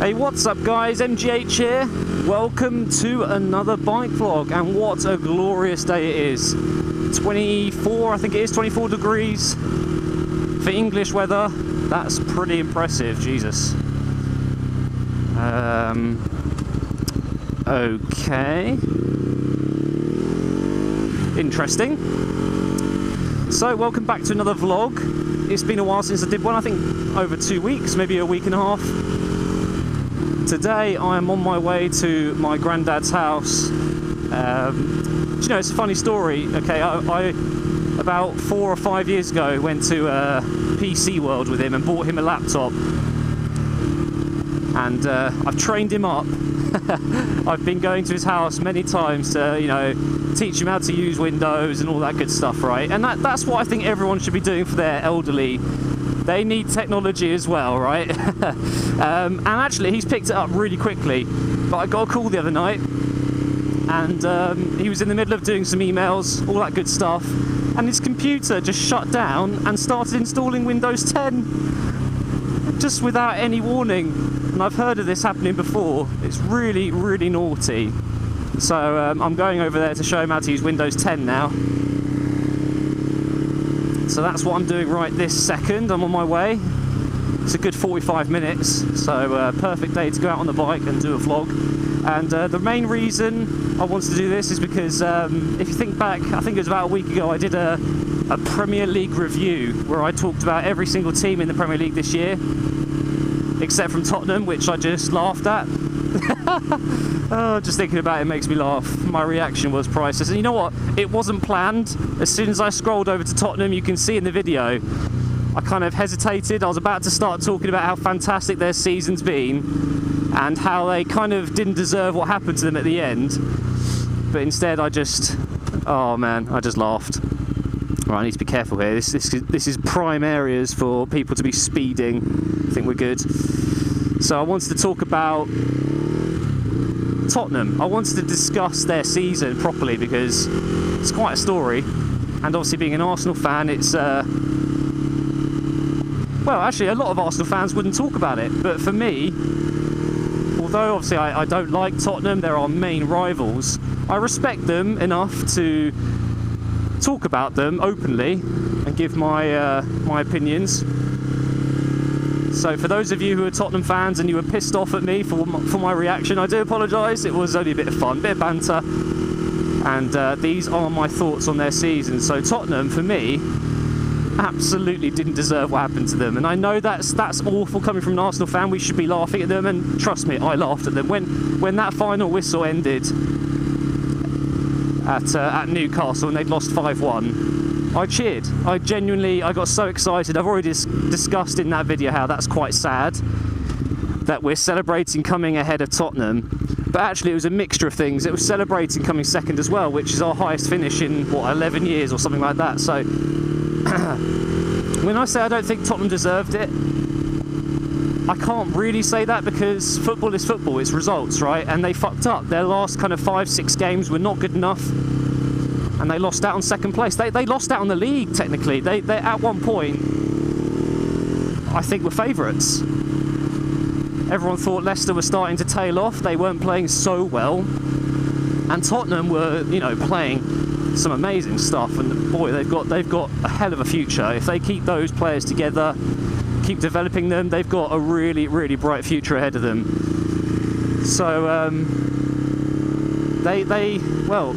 Hey, what's up guys, MGH here. Welcome to another bike vlog, and what a glorious day it is. 24, I think it is 24 degrees for English weather. That's pretty impressive, Jesus. Okay. Interesting. So, welcome back to another vlog. It's been a while since I did one, I think over 2 weeks, maybe a week and a half. Today I am on my way to my granddad's house. Do you know, it's a funny story. Okay, I about 4 or 5 years ago went to PC World with him and bought him a laptop. And I've trained him up. I've been going to his house many times to, you know, teach him how to use Windows and all that good stuff, right? And that's what I think everyone should be doing for their elderly. They need technology as well, right? And actually, he's picked it up really quickly. But I got a call the other night, and he was in the middle of doing some emails, all that good stuff, and his computer just shut down and started installing Windows 10, just without any warning. And I've heard of this happening before. It's really, really naughty. So I'm going over there to show him how to use Windows 10 now. So that's what I'm doing right this second. I'm on my way. It's a good 45 minutes, so perfect day to go out on the bike and do a vlog. And the main reason I wanted to do this is because if you think back, I think it was about a week ago, I did a Premier League review where I talked about every single team in the Premier League this year, except from Tottenham, which I just laughed at. Oh, just thinking about it makes me laugh. My reaction was priceless. And you know what? It wasn't planned. As soon as I scrolled over to Tottenham, you can see in the video, I kind of hesitated. I was about to start talking about how fantastic their season's been and how they kind of didn't deserve what happened to them at the end. But instead, I just, oh man, I just laughed. Right, I need to be careful here. This is prime areas for people to be speeding. I think we're good. So I wanted to talk about Tottenham. I wanted to discuss their season properly because it's quite a story, and obviously being an Arsenal fan, it's well, actually a lot of Arsenal fans wouldn't talk about it, but for me, although obviously I don't like Tottenham, they're our main rivals, I respect them enough to talk about them openly and give my my opinions. So for those of you who are Tottenham fans and you were pissed off at me for my reaction, I do apologise. It was only a bit of fun, a bit of banter. And these are my thoughts on their season. So Tottenham, for me, absolutely didn't deserve what happened to them. And I know that's awful coming from an Arsenal fan. We should be laughing at them. And trust me, I laughed at them. When that final whistle ended at Newcastle and they'd lost 5-1, I cheered. I got so excited. I've already discussed in that video how that's quite sad that we're celebrating coming ahead of Tottenham, but actually it was a mixture of things. It was celebrating coming second as well, which is our highest finish in, what, 11 years or something like that. So when I say I don't think Tottenham deserved it, I can't really say that because football is football, it's results, right? And they fucked up. Their last kind of 5-6 games were not good enough. And they lost out on second place. They lost out on the league, technically. They at one point, I think, were favourites. Everyone thought Leicester were starting to tail off. They weren't playing so well. And Tottenham were, you know, playing some amazing stuff. And boy, they've got a hell of a future. If they keep those players together, keep developing them, they've got a really, really bright future ahead of them. So, well,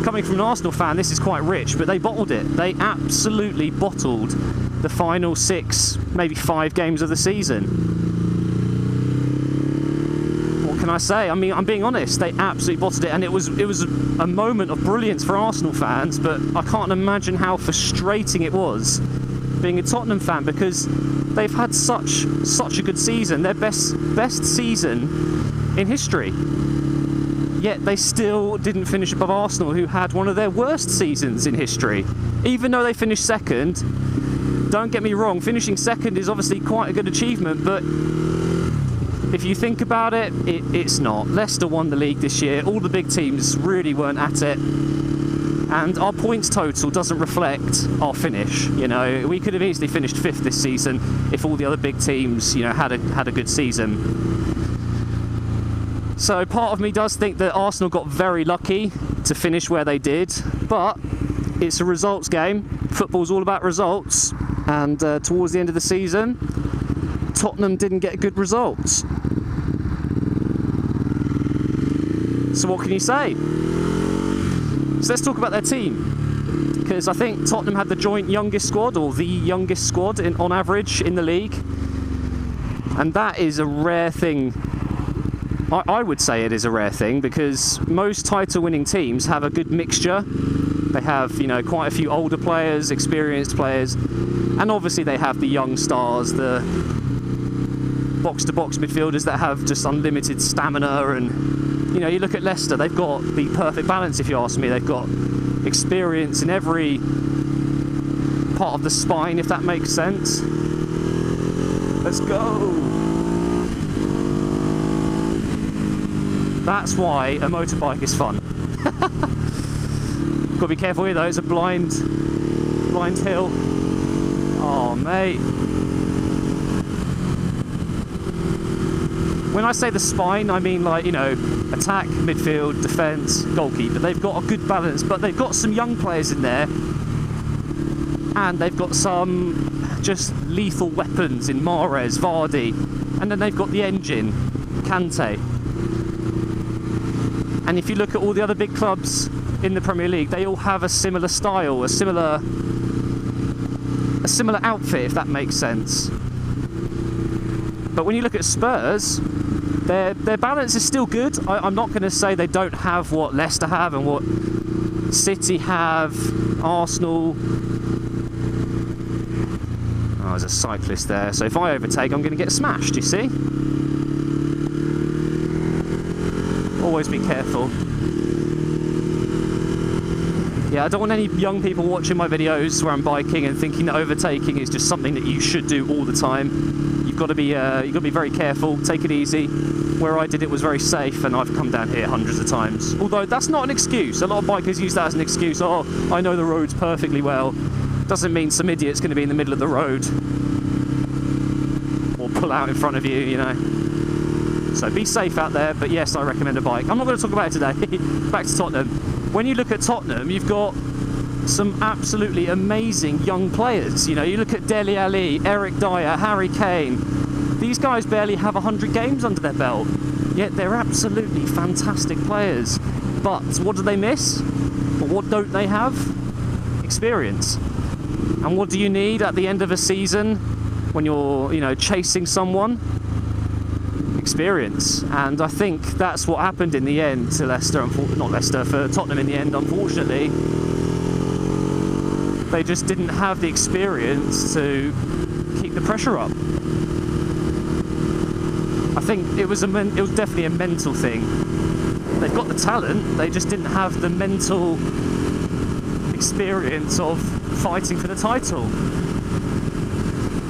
coming from an Arsenal fan, this is quite rich, but they bottled it. They absolutely bottled the final 6, maybe 5 games of the season. What can I say? I mean, I'm being honest. They absolutely bottled it, and it was a moment of brilliance for Arsenal fans. But I can't imagine how frustrating it was being a Tottenham fan because they've had such a good season, their best season in history. Yet they still didn't finish above Arsenal, who had one of their worst seasons in history. Even though they finished second, don't get me wrong, finishing second is obviously quite a good achievement, but if you think about it, it's not. Leicester won the league this year, all the big teams really weren't at it, and our points total doesn't reflect our finish. You know, we could have easily finished 5th this season if all the other big teams, you know, had a good season. So part of me does think that Arsenal got very lucky to finish where they did, but it's a results game. Football's all about results, and towards the end of the season, Tottenham didn't get good results. So what can you say? So let's talk about their team, because I think Tottenham had the joint youngest squad, or the youngest squad on average in the league, and that is a rare thing. I would say it is a rare thing, because most title-winning teams have a good mixture. They have, you know, quite a few older players, experienced players, and obviously they have the young stars, the box-to-box midfielders that have just unlimited stamina. And, you know, you look at Leicester, they've got the perfect balance, if you ask me. They've got experience in every part of the spine, if that makes sense. Let's go! That's why a motorbike is fun. Got to be careful here though, it's a blind hill. Oh mate. When I say the spine, I mean, like, you know, attack, midfield, defence, goalkeeper. They've got a good balance, but they've got some young players in there, and they've got some just lethal weapons in Mahrez, Vardy, and then they've got the engine, Kante. And if you look at all the other big clubs in the Premier League, they all have a similar style, a similar outfit, if that makes sense. But when you look at Spurs, their balance is still good. I'm not going to say they don't have what Leicester have and what City have, Arsenal. Oh, there's a cyclist there, so if I overtake, I'm going to get smashed, you see? Always be careful. Yeah, I don't want any young people watching my videos where I'm biking and thinking that overtaking is just something that you should do all the time. You've got to be very careful. Take it easy. Where I did it was very safe, and I've come down here hundreds of times. Although that's not an excuse. A lot of bikers use that as an excuse. Oh, I know the roads perfectly well. Doesn't mean some idiot's going to be in the middle of the road or pull out in front of you, you know. So be safe out there, but yes, I recommend a bike. I'm not going to talk about it today. Back to Tottenham. When you look at Tottenham, you've got some absolutely amazing young players. You know, you look at Dele Alli, Eric Dyer, Harry Kane. These guys barely have 100 games under their belt, yet they're absolutely fantastic players. But what do they miss? But what don't they have? Experience. And what do you need at the end of a season when you're, you know, chasing someone? Experience. And I think that's what happened in the end to Leicester, not Leicester, for Tottenham in the end, unfortunately. They just didn't have the experience to keep the pressure up. I think it was definitely a mental thing. They've got the talent, they just didn't have the mental experience of fighting for the title.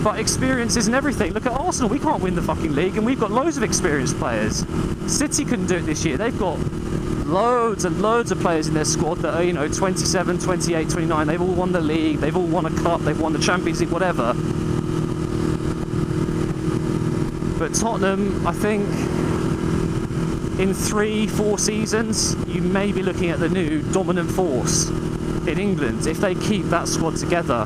But experience isn't everything. Look at Arsenal, we can't win the fucking league, and we've got loads of experienced players. City couldn't do it this year. They've got loads and loads of players in their squad that are, you know, 27, 28, 29. They've all won the league, they've all won a cup, they've won the Champions League, whatever. But Tottenham, I think, in 3-4 seasons, you may be looking at the new dominant force in England if they keep that squad together.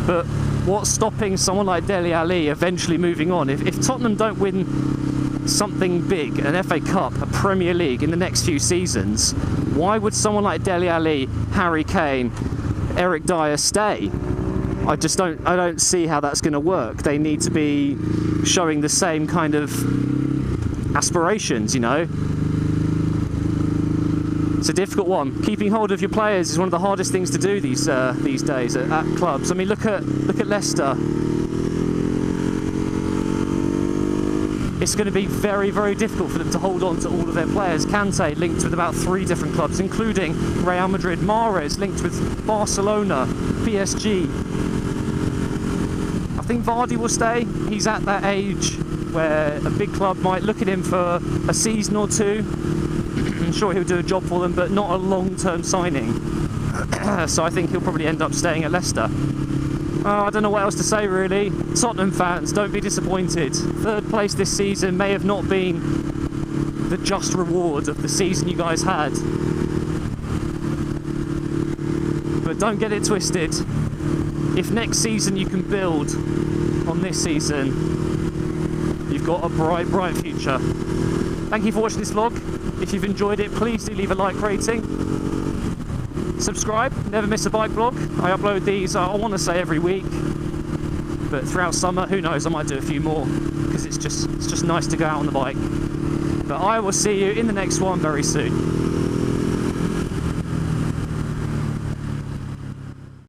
But what's stopping someone like Dele Alli eventually moving on? If Tottenham don't win something big, an FA Cup, a Premier League in the next few seasons, why would someone like Dele Alli, Harry Kane, Eric Dyer stay? I don't see how that's going to work. They need to be showing the same kind of aspirations, you know. It's a difficult one. Keeping hold of your players is one of the hardest things to do these days at clubs. I mean, look at Leicester. It's going to be very, very difficult for them to hold on to all of their players. Kante linked with about 3 different clubs, including Real Madrid. Mahrez linked with Barcelona, PSG. I think Vardy will stay. He's at that age where a big club might look at him for a season or two. I'm sure he'll do a job for them, but not a long-term signing. So I think he'll probably end up staying at Leicester. I don't know what else to say, really. Tottenham fans, don't be disappointed. 3rd place this season may have not been the just reward of the season you guys had. But don't get it twisted. If next season you can build on this season, you've got a bright, bright future. Thank you for watching this vlog. If you've enjoyed it, please do leave a like rating. Subscribe, never miss a bike vlog. I upload these, I want to say every week. But throughout summer, who knows, I might do a few more. Because it's just nice to go out on the bike. But I will see you in the next one very soon.